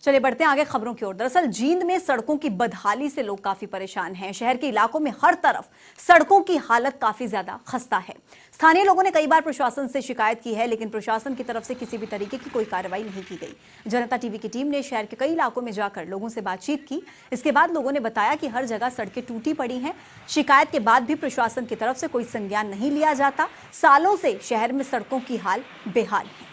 चलिए बढ़ते हैं आगे खबरों की ओर। दरअसल जींद में सड़कों की बदहाली से लोग काफी परेशान हैं। शहर के इलाकों में हर तरफ सड़कों की हालत काफी ज्यादा खस्ता है। स्थानीय लोगों ने कई बार प्रशासन से शिकायत की है, लेकिन प्रशासन की तरफ से किसी भी तरीके की कोई कार्रवाई नहीं की गई। जनता टीवी की टीम ने शहर के कई इलाकों में जाकर लोगों से बातचीत की। इसके बाद लोगों ने बताया कि हर जगह सड़कें टूटी पड़ी हैं। शिकायत के बाद भी प्रशासन की तरफ से कोई संज्ञान नहीं लिया जाता। सालों से शहर में सड़कों की हाल बेहाल है।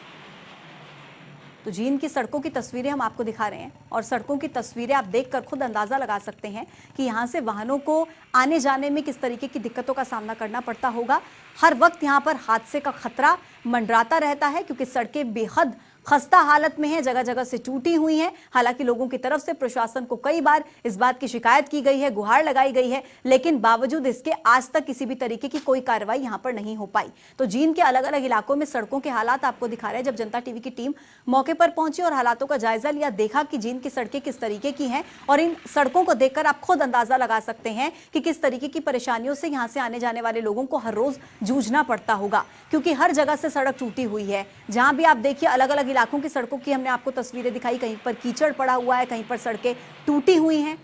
तो जींद की सड़कों की तस्वीरें हम आपको दिखा रहे हैं और सड़कों की तस्वीरें आप देखकर खुद अंदाजा लगा सकते हैं कि यहां से वाहनों को आने जाने में किस तरीके की दिक्कतों का सामना करना पड़ता होगा। हर वक्त यहां पर हादसे का खतरा मंडराता रहता है क्योंकि सड़कें बेहद खस्ता हालत में है, जगह जगह से टूटी हुई हैं। हालांकि लोगों की तरफ से प्रशासन को कई बार इस बात की शिकायत की गई है, गुहार लगाई गई है, लेकिन बावजूद इसके आज तक किसी भी तरीके की कोई कार्रवाई यहां पर नहीं हो पाई। तो जींद के अलग अलग इलाकों में सड़कों के हालात आपको दिखा रहे हैं। जब जनता टीवी की टीम मौके पर पहुंची और हालातों का जायजा लिया, देखा कि जींद की सड़कें किस तरीके की हैं और इन सड़कों को देखकर आप खुद अंदाजा लगा सकते हैं कि किस तरीके की परेशानियों से यहां से आने जाने वाले लोगों को हर रोज जूझना पड़ता होगा, क्योंकि हर जगह से सड़क टूटी हुई है। जहां भी आप देखिए अलग अलग इलाकों की सड़कों की हमने आपको तस्वीरें दिखाई, कहीं पर कीचड़ पड़ा हुआ है, कहीं पर सड़कें टूटी हुई हैं।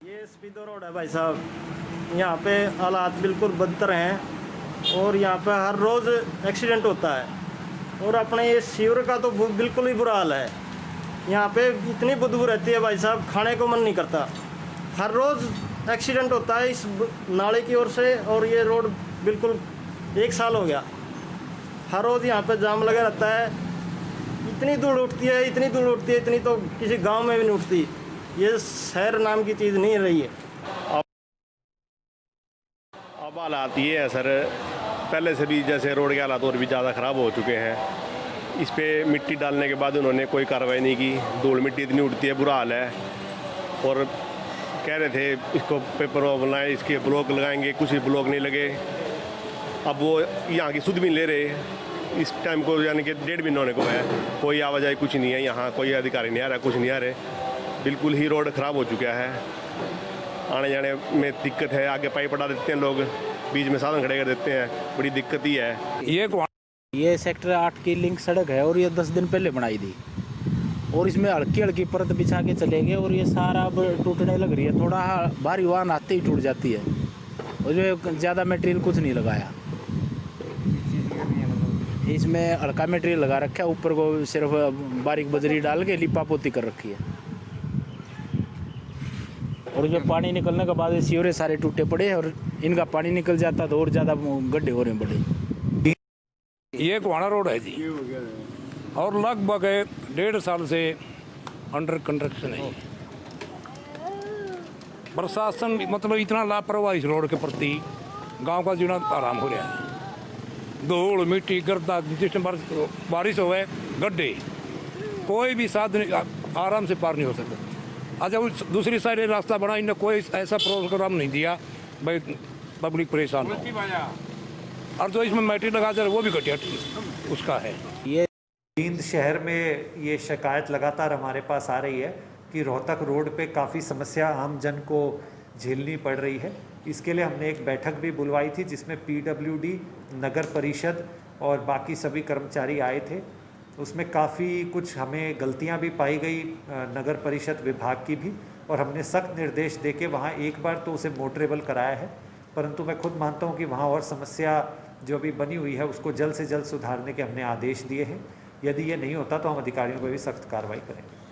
ये स्पीडो रोड है भाई साहब, यहाँ पे हालात बिल्कुल बदतर हैं और यहाँ पे हर रोज़ एक्सीडेंट होता है। और अपने ये सीवर का तो बिल्कुल ही बुरा हाल है। यहाँ पे इतनी बदबू रहती है भाई साहब, खाने को मन नहीं करता। हर रोज़ एक्सीडेंट होता है इस नाले की ओर से। और ये रोड बिल्कुल 1 साल हो गया, हर रोज़ यहाँ पे जाम लगा रहता है। इतनी धूल उठती है, इतनी धूल उठती है, इतनी तो किसी गांव में भी नहीं उठती। ये शहर नाम की चीज़ नहीं रही है। अब हालात ये है सर, पहले से भी जैसे रोड के हालात और भी ज़्यादा ख़राब हो चुके हैं। इस पे मिट्टी डालने के बाद उन्होंने कोई कार्रवाई नहीं की। धूल मिट्टी इतनी उठती है, बुरा हाल है। और कह रहे थे इसको पेपर बनाए, इसके ब्लॉक लगाएंगे, कुछ भी ब्लॉक नहीं लगे। अब वो यहाँ की सुध भी ले रहे इस टाइम को, यानी कि 1.5 महीने होने को है, कोई आवाजाही कुछ नहीं है। यहाँ कोई अधिकारी नहीं आ रहा, कुछ नहीं आ रहे। बिल्कुल ही रोड ख़राब हो चुका है, आने जाने में दिक्कत है। आगे पाइप पटा देते हैं लोग, बीच में साधन खड़े कर देते हैं, बड़ी दिक्कत ही है। ये सेक्टर 8 की लिंक सड़क है और ये 10 दिन पहले बनाई थी और इसमें हल्की हल्की परत बिछा के चलेंगे और ये सारा अब टूटने लग रही है। थोड़ा भारी वाहन आते ही टूट जाती है और जो ज़्यादा मटेरियल कुछ नहीं लगाया, इसमें हल्का मटेरियल लगा रखा है। ऊपर को सिर्फ बारीक बजरी डाल के लिपा पोती कर रखी है। और जो पानी निकलने के बाद सीवरेज सारे टूटे पड़े और इनका पानी निकल जाता तो और ज़्यादा गड्ढे हो रहे हैं बड़े। ये गोहाना रोड है जी और लगभग 1.5 साल से अंडर कंस्ट्रक्शन है। प्रशासन मतलब इतना लापरवाही इस रोड के प्रति, गांव का जीना आराम हो रहा है। धूल मिट्टी गर्दा, जिस बारिश हो गड्ढे, कोई भी साधन आराम से पार नहीं हो सकता। अच्छा दूसरी साइड रास्ता बना, इन्हें कोई ऐसा प्रोग्राम नहीं दिया भाई पब्लिक परेशान हो। और जो इसमें मैट्रिक लगा दे वो भी घटिया उसका है। ये जींद शहर में ये शिकायत लगातार हमारे पास आ रही है कि रोहतक रोड पे काफ़ी समस्या आम जन को झेलनी पड़ रही है। इसके लिए हमने एक बैठक भी बुलवाई थी जिसमें PWD, नगर परिषद और बाकी सभी कर्मचारी आए थे। उसमें काफ़ी कुछ हमें गलतियां भी पाई गई नगर परिषद विभाग की भी, और हमने सख्त निर्देश देके वहाँ एक बार तो उसे मोटरेबल कराया है। परंतु मैं खुद मानता हूँ कि वहाँ और समस्या जो अभी बनी हुई है उसको जल्द से जल्द सुधारने के हमने आदेश दिए हैं। यदि ये नहीं होता तो हम अधिकारियों पर भी सख्त कार्रवाई करेंगे।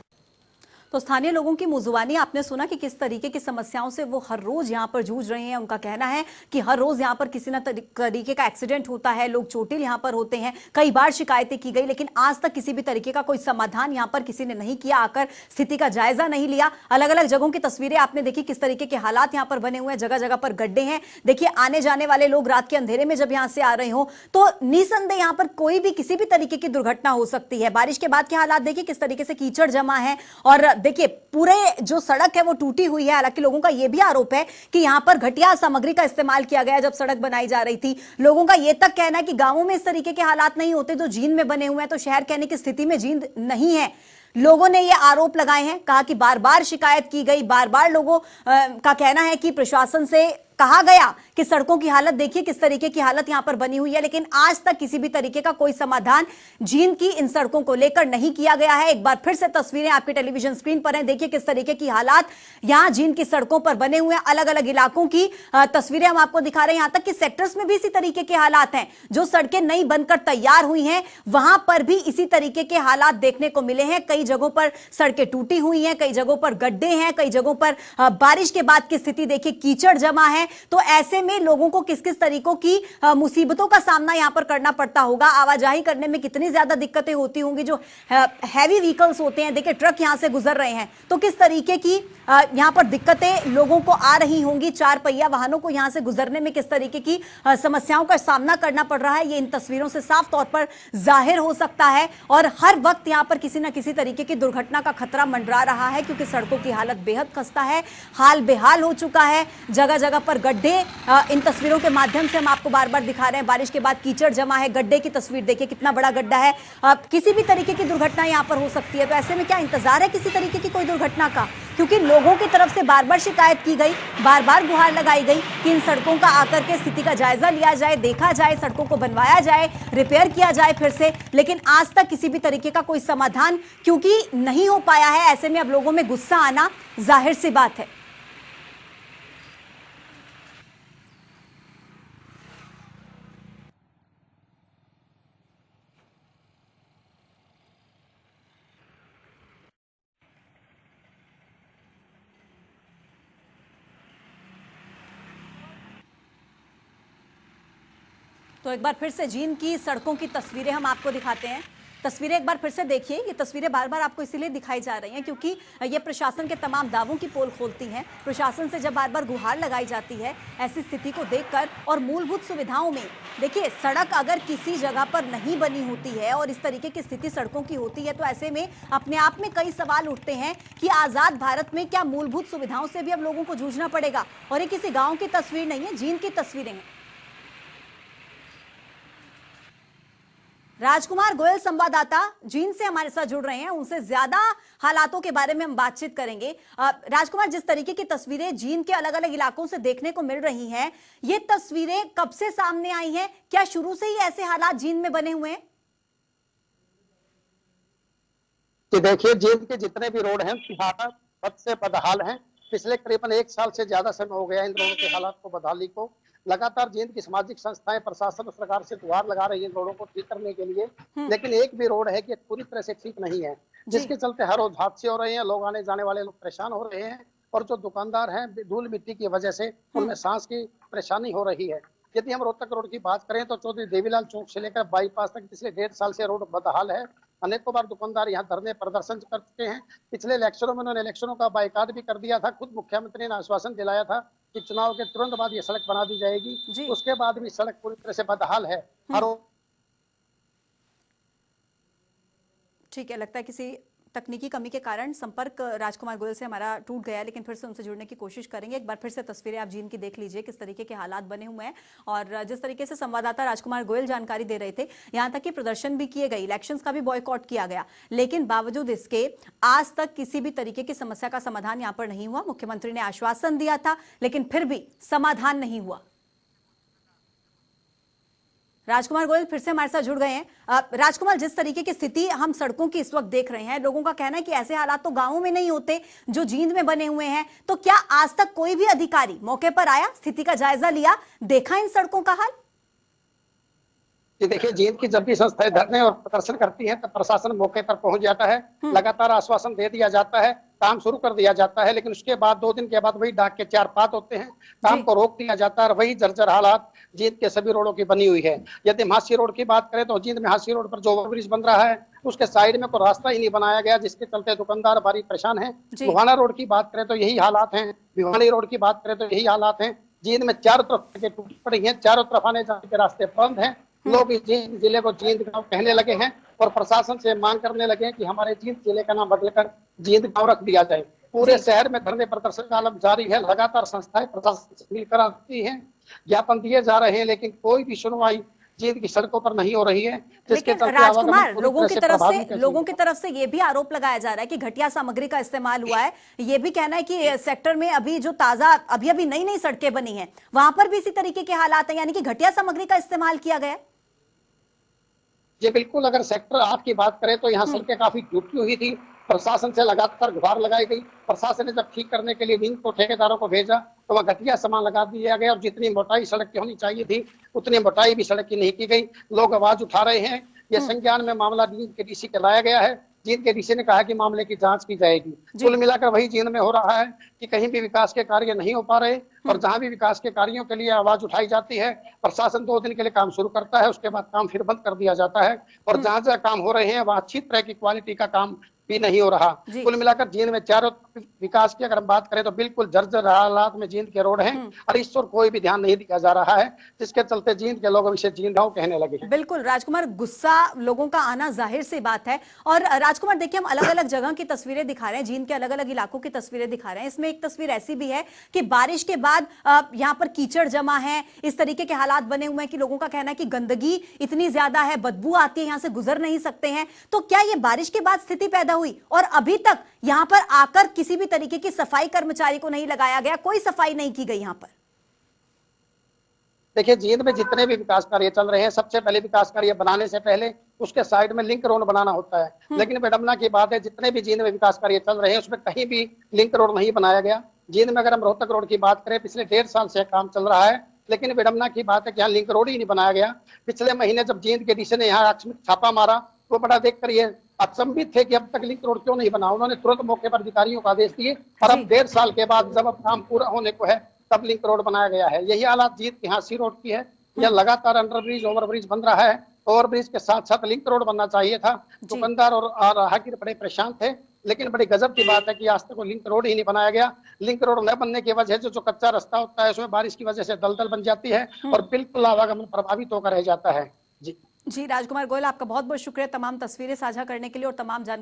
तो स्थानीय लोगों की मुजुबानी आपने सुना कि किस तरीके की समस्याओं से वो हर रोज यहां पर जूझ रहे हैं। उनका कहना है कि हर रोज यहां पर किसी न तरीके का एक्सीडेंट होता है, लोग चोटिल यहां पर होते हैं। कई बार शिकायतें की गई लेकिन आज तक किसी भी तरीके का कोई समाधान यहां पर किसी ने नहीं किया, आकर स्थिति का जायजा नहीं लिया। अलग अलग जगहों की तस्वीरें आपने देखी, किस तरीके के हालात यहां पर बने हुए हैं, जगह जगह पर गड्ढे हैं। देखिए आने जाने वाले लोग रात के अंधेरे में जब यहां से आ रहे हो तो निसंदेह यहां पर कोई भी किसी भी तरीके की दुर्घटना हो सकती है। बारिश के बाद के हालात देखिए, किस तरीके से कीचड़ जमा है और देखिए पूरे जो सड़क है वो टूटी हुई है। हालांकि लोगों का यह भी आरोप है कि यहां पर घटिया सामग्री का इस्तेमाल किया गया जब सड़क बनाई जा रही थी। लोगों का यह तक कहना है कि गांवों में इस तरीके के हालात नहीं होते जो जींद में बने हुए हैं, तो शहर कहने की स्थिति में जींद नहीं है। लोगों ने ये आरोप लगाए हैं, कहा कि बार बार शिकायत की गई, बार बार लोगों का कहना है कि प्रशासन से कहा गया कि सड़कों की हालत देखिए किस तरीके की हालत यहां पर बनी हुई है, लेकिन आज तक किसी भी तरीके का कोई समाधान जींद की इन सड़कों को लेकर नहीं किया गया है। एक बार फिर से तस्वीरें आपके टेलीविजन स्क्रीन पर हैं, देखिए किस तरीके की हालात यहां जींद की सड़कों पर बने हुए हैं। अलग अलग इलाकों की तस्वीरें हम आपको दिखा रहे हैं, यहां तक कि सेक्टर्स में भी इसी तरीके के हालात हैं। जो सड़कें नई बनकर तैयार हुई हैं वहां पर भी इसी तरीके के हालात देखने को मिले हैं। कई जगहों पर सड़कें टूटी हुई हैं, कई जगहों पर गड्ढे हैं, कई जगहों पर बारिश के बाद की स्थिति देखिए कीचड़ जमा है। तो ऐसे में लोगों को किस किस तरीकों की मुसीबतों का सामना यहां पर करना पड़ता होगा, आवाजाही करने में कितनी ज्यादा दिक्कतें होती होंगी। जो हैवी व्हीकल्स होते हैं, देखिए ट्रक यहां से गुजर रहे हैं, तो किस तरीके की यहां पर दिक्कतें लोगों को आ रही होंगी। चार पहिया वाहनों को यहां से गुजरने में किस तरीके की समस्याओं का सामना करना पड़ रहा है, ये इन तस्वीरों से साफ तौर पर जाहिर हो सकता है। और हर वक्त यहां पर किसी ना किसी तरीके की दुर्घटना का खतरा मंडरा रहा है, क्योंकि सड़कों की हालत बेहद खस्ता है, हाल बेहाल हो चुका है। जगह जगह पर गड्ढे, इन तस्वीरों के माध्यम से हम आपको बार बार दिखा रहे हैं। बारिश के बाद कीचड़ जमा है, गड्ढे की तस्वीर देखिए कितना बड़ा गड्ढा है। किसी भी तरीके की दुर्घटना यहां पर हो सकती है। तो ऐसे में क्या इंतजार है किसी तरीके की कोई दुर्घटना का, क्योंकि लोगों की तरफ से बार बार शिकायत की गई, बार बार गुहार लगाई गई कि इन सड़कों का आकर के स्थिति का जायजा लिया जाए, देखा जाए, सड़कों को बनवाया जाए, रिपेयर किया जाए फिर से। लेकिन आज तक किसी भी तरीके का कोई समाधान क्योंकि नहीं हो पाया है, ऐसे में अब लोगों में गुस्सा आना जाहिर सी बात है। तो एक बार फिर से जींद की सड़कों की तस्वीरें हम आपको दिखाते हैं। तस्वीरें एक बार फिर से देखिए। ये तस्वीरें बार बार आपको इसीलिए दिखाई जा रही हैं क्योंकि ये प्रशासन के तमाम दावों की पोल खोलती हैं। प्रशासन से जब बार बार गुहार लगाई जाती है ऐसी स्थिति को देखकर, और मूलभूत सुविधाओं में देखिए सड़क अगर किसी जगह पर नहीं बनी होती है और इस तरीके की स्थिति सड़कों की होती है, तो ऐसे में अपने आप में कई सवाल उठते हैं कि आज़ाद भारत में क्या मूलभूत सुविधाओं से भी अब लोगों को जूझना पड़ेगा। और ये किसी गाँव की तस्वीर नहीं है, जींद की तस्वीरें हैं। राजकुमार गोयल संवाददाता जींद से हमारे साथ जुड़ रहे हैं, उनसे ज्यादा हालातों के बारे में हम बातचीत करेंगे। राजकुमार, जिस तरीके की तस्वीरें जींद के अलग अलग इलाकों से देखने को मिल रही हैं, ये तस्वीरें कब से सामने आई हैं? क्या शुरू से ही ऐसे हालात जींद में बने हुए हैं? कि देखिए जींद के जितने भी रोड हैं हालत बद से बदहाल हैं। पिछले करीबन 1 साल से ज्यादा समय हो गया इन रोडों के हालात को बदहाली को। लगातार जींद की सामाजिक संस्थाएं, प्रशासन सरकार से गुहार लगा रही है रोडों को ठीक करने के लिए, लेकिन एक भी रोड है कि पूरी तरह से ठीक नहीं है, जिसके चलते हर रोज हादसे हो रहे हैं, लोग आने जाने वाले लोग परेशान हो रहे हैं। और जो दुकानदार हैं धूल मिट्टी की वजह से उनमें सांस की परेशानी हो रही है। यदि हम रोहतक रोड की बात करें तो चौधरी देवीलाल चौक से लेकर बाईपास तक पिछले 1.5 साल से रोड बदहाल है। अनेकों बार दुकानदार यहाँ धरने प्रदर्शन कर चुके हैं। पिछले इलेक्शनों में उन्होंने इलेक्शनों का बाइकाट भी कर दिया था। खुद मुख्यमंत्री ने आश्वासन दिलाया था कि चुनाव के तुरंत बाद ये सड़क बना दी जाएगी। उसके बाद भी सड़क पूरी तरह से बदहाल है। ठीक है, लगता है किसी तकनीकी कमी के कारण संपर्क राजकुमार गोयल से हमारा टूट गया, लेकिन फिर से उनसे जुड़ने की कोशिश करेंगे। एक बार फिर से तस्वीरें आप जींद की देख लीजिए, किस तरीके के हालात बने हुए हैं। और जिस तरीके से संवाददाता राजकुमार गोयल जानकारी दे रहे थे, यहां तक कि प्रदर्शन भी किए गए, इलेक्शंस का भी बॉयकॉट किया गया, लेकिन बावजूद इसके आज तक किसी भी तरीके की समस्या का समाधान यहां पर नहीं हुआ। मुख्यमंत्री ने आश्वासन दिया था, लेकिन फिर भी समाधान नहीं हुआ। राजकुमार गोयल फिर से हमारे साथ जुड़ गए हैं। राजकुमार, जिस तरीके की स्थिति हम सड़कों की इस वक्त देख रहे हैं, लोगों का कहना है कि ऐसे हालात तो गांवों में नहीं होते जो जींद में बने हुए हैं, तो क्या आज तक कोई भी अधिकारी मौके पर आया, स्थिति का जायजा लिया, देखा इन सड़कों का हाल? देखिए जींद की जब भी संस्थाएं धरने और प्रदर्शन करती हैं तो प्रशासन मौके पर पहुंच जाता है, लगातार आश्वासन दे दिया जाता है, काम शुरू कर दिया जाता है, लेकिन उसके बाद 2 दिन के बाद वही डाक के 4 पात होते हैं, काम को रोक दिया जाता है। और वही जर्जर हालात जींद के सभी रोडों की बनी हुई है। यदि महासी रोड की बात करें तो जींद में महासी रोड पर जो ओवरब्रिज बन रहा है उसके साइड में कोई रास्ता ही नहीं बनाया गया, जिसके चलते दुकानदार भारी परेशान है। गोहाना रोड की बात करें तो यही हालात है, भिवानी रोड की बात करें तो यही हालात है। जींद में चारों तरफ सड़कें टूटी पड़ी हैं, चारों तरफ आने जाने के रास्ते बंद हैं। लोग इस जींद जिले को जींद गांव कहने लगे हैं और प्रशासन से मांग करने लगे हैं कि हमारे जींद जिले का नाम बदलकर जींद गांव रख दिया जाए। पूरे शहर में धरने प्रदर्शन का आलम जारी है। लगातार संस्थाएं प्रशासन से मिलकर आती हैं, ज्ञापन दिए जा रहे हैं, लेकिन कोई भी सुनवाई जींद की सड़कों पर नहीं हो रही है, जिसके लेकिन चलते राजकुमार, आवागमन पूरी तरह से प्रभावित है। लोगों की तरफ से ये भी आरोप लगाया जा रहा है कि घटिया सामग्री का इस्तेमाल हुआ है। ये भी कहना है कि सेक्टर में अभी जो ताजा अभी नई नई सड़कें बनी हैं, वहां पर भी इसी तरीके के हालात हैं, यानी कि घटिया सामग्री का इस्तेमाल किया गया है। जी बिल्कुल, अगर सेक्टर 8 की बात करें तो यहाँ सड़कें काफी टूटी हुई थी। प्रशासन से लगातार गुहार लगाई गई। प्रशासन ने जब ठीक करने के लिए विंग को ठेकेदारों को भेजा तो वह घटिया सामान लगा दिया गया और जितनी मोटाई सड़क की होनी चाहिए थी उतनी मोटाई भी सड़क की नहीं की गई। लोग आवाज उठा रहे हैं। यह संज्ञान में मामला जींद के डीसी के लाया गया है। जींद के डीसी ने कहा कि मामले की जांच की जाएगी। कुल मिलाकर वही जींद में हो रहा है कि कहीं भी विकास के कार्य नहीं हो पा रहे और जहां भी विकास के कार्यों के लिए आवाज उठाई जाती है, प्रशासन 2 दिन के लिए काम शुरू करता है, उसके बाद काम फिर बंद कर दिया जाता है और जहां जहां काम हो रहे हैं वहां अच्छी तरह की क्वालिटी का काम भी नहीं हो रहा। कुल मिलाकर जींद में चारों विकास की अगर हम बात करें तो बिल्कुल जर्जर हालात में जींद के रोड हैं और इस पर कोई भी ध्यान नहीं दिया जा रहा है, जिसके चलते जींद के लोग इसे जींद गांव कहने लगे हैं। बिल्कुल राजकुमार, गुस्सा लोगों का आना जाहिर सी बात है। और राजकुमार देखिए, हम अलग अलग जगह की तस्वीरें दिखा रहे हैं, जींद के अलग अलग इलाकों की तस्वीरें दिखा रहे हैं। इसमें एक तस्वीर ऐसी भी है कि बारिश के बाद यहाँ पर कीचड़ जमा है, इस तरीके के हालात बने हुए हैं कि लोगों का कहना है कि गंदगी इतनी ज्यादा है, बदबू आती है, यहाँ से गुजर नहीं सकते हैं। तो क्या ये बारिश के बाद स्थिति पैदा हुई और अभी तक यहाँ पर आकर किसी भी तरीके की सफाई कर्मचारी को नहीं लगाया गया, कोई सफाई नहीं की गई यहाँ पर? देखिए, जींद में जितने भी विकास कार्य चल रहे हैं, सबसे पहले विकास कार्य बनाने से पहले उसके साइड में लिंक रोड बनाना होता है। लेकिन विडंबना की बात है, जितने भी जींद में विकास कार्य चल रहे हैं उसमें कहीं भी लिंक रोड नहीं बनाया गया। जींद में अगर हम रोहतक रोड की बात करें, पिछले 1.5 साल से काम चल रहा है, लेकिन विडंबना की बात है कि यहाँ लिंक रोड ही नहीं बनाया गया। पिछले महीने जब जींद के डीसी ने यहाँ आकस्मिक छापा मारा तो बड़ा देखकर ये अचंभित थे कि अब तक लिंक रोड क्यों नहीं बना। उन्होंने तुरंत मौके पर अधिकारियों को आदेश दिए और अब 1.5 साल के बाद जब अब काम पूरा होने को है तब लिंक रोड बनाया गया है। यही हालात जींद की हांसी रोड की है। यह लगातार अंडरब्रिज ओवरब्रिज बन रहा है। ओवरब्रिज के साथ साथ लिंक रोड बनना चाहिए था। दुकानदार और राहगीर बड़े परेशान थे, लेकिन बड़ी गजब की बात है कि आज तक वो लिंक रोड ही नहीं बनाया गया। लिंक रोड न बनने की वजह से जो कच्चा रास्ता होता है उसमें बारिश की वजह से दलदल बन जाती है और बिल्कुल आवागमन प्रभावित होकर रह जाता है। जी राजकुमार गोयल, आपका बहुत बहुत शुक्रिया तमाम तस्वीरें साझा करने के लिए और तमाम जानकारी